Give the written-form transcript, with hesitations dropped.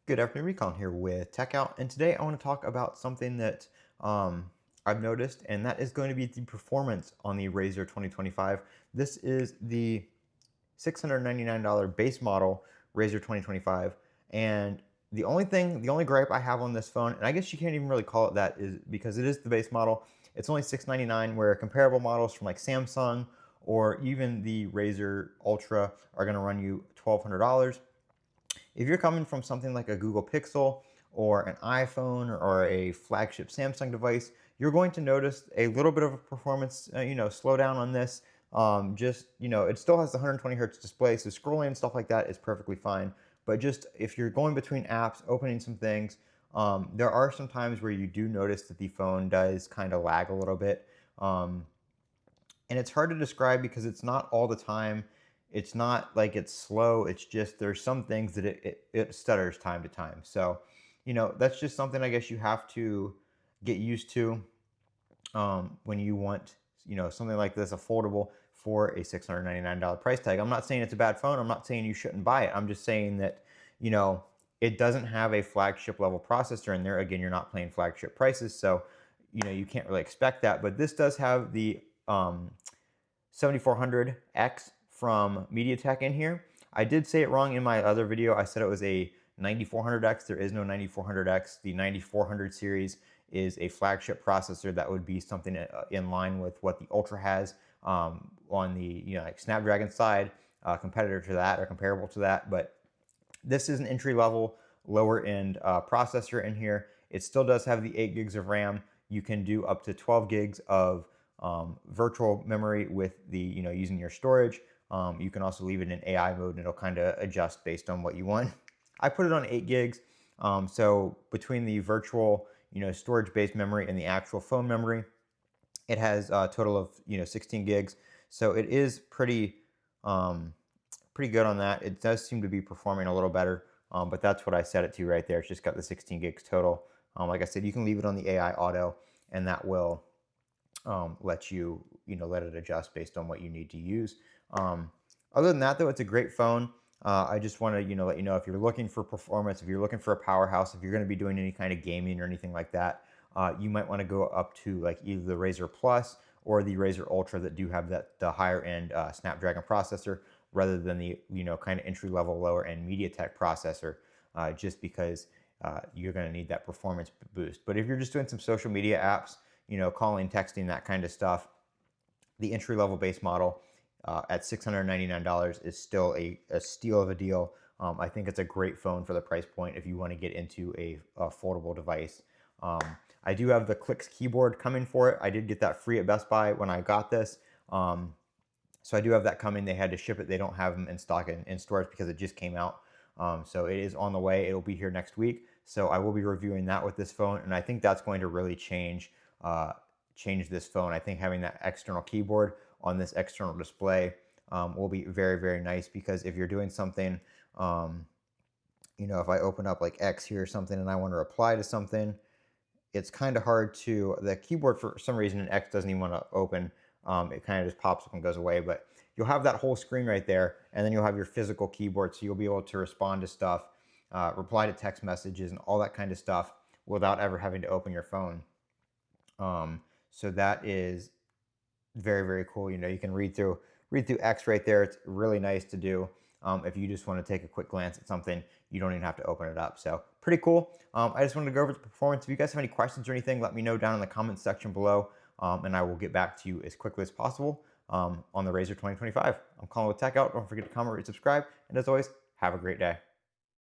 Good afternoon, Recon here with Techout, and today I want to talk about something that I've noticed, and that is going to be the performance on the Razr 2025. This is the $699 base model Razr 2025, and the only gripe I have on this phone, and I guess you can't even really call it that, is because it is the base model. It's only $699, where comparable models from like Samsung or even the Razr Ultra are going to run you $1,200. If you're coming from something like a Google Pixel or an iPhone or a flagship Samsung device, you're going to notice a little bit of a performance, slowdown on this. It still has the 120 hertz display, so scrolling and stuff like that is perfectly fine. But just if you're going between apps, opening some things, there are some times where you do notice that the phone does kind of lag a little bit. And it's hard to describe because it's not all the time. It's not like it's slow. It's just there's some things that it stutters time to time. So, that's just something I guess you have to get used to when you want, something like this, a foldable for a $699 price tag. I'm not saying it's a bad phone. I'm not saying you shouldn't buy it. I'm just saying that, it doesn't have a flagship level processor in there. Again, you're not playing flagship prices, so, you can't really expect that. But this does have the 7400X from MediaTek in here. I did say it wrong in my other video. I said it was a 9400X. There is no 9400X. The 9400 series is a flagship processor that would be something in line with what the Ultra has on the like Snapdragon side, competitor to that or comparable to that. But this is an entry level, lower end processor in here. It still does have the 8 gigs of RAM. You can do up to 12 gigs of virtual memory with the using your storage. You can also leave it in AI mode and it'll kind of adjust based on what you want. I put it on 8 gigs. So between the virtual storage based memory and the actual phone memory, it has a total of 16 gigs. So it is pretty good on that. It does seem to be performing a little better, but that's what I set it to right there. It's just got the 16 gigs total. Like I said, you can leave it on the AI auto and that will let you let it adjust based on what you need to use. Other than that, though, it's a great phone. I just want to let you know, if you're looking for performance, if you're looking for a powerhouse, if you're going to be doing any kind of gaming or anything like that, you might want to go up to like either the Razr Plus or the Razr Ultra that do have the higher end Snapdragon processor, rather than the kind of entry level lower end MediaTek processor, just because you're going to need that performance boost. But if you're just doing some social media apps, calling, texting, that kind of stuff, the entry level base model at $699 is still a steal of a deal. I think it's a great phone for the price point if you want to get into a foldable device. I do have the Clicks keyboard coming for it. I did get that free at Best Buy when I got this. So I do have that coming. They had to ship it. They don't have them in stock in stores because it just came out. So it is on the way. It'll be here next week. So I will be reviewing that with this phone, and I think that's going to really change this phone. I think having that external keyboard on this external display will be very, very nice, because if you're doing something, if I open up like X here or something and I want to reply to something, it's kind of hard to, the keyboard for some reason in X doesn't even want to open. It kind of just pops up and goes away, but you'll have that whole screen right there, and then you'll have your physical keyboard, so you'll be able to respond to stuff, reply to text messages and all that kind of stuff without ever having to open your phone. So that is very, very cool. You can read through X right there. It's really nice to do. If you just want to take a quick glance at something, you don't even have to open it up. So pretty cool. I just wanted to go over the performance. If you guys have any questions or anything, let me know down in the comments section below, and I will get back to you as quickly as possible on the Razr 2025. I'm Colin with Techout. Don't forget to comment, rate, subscribe, and as always, have a great day.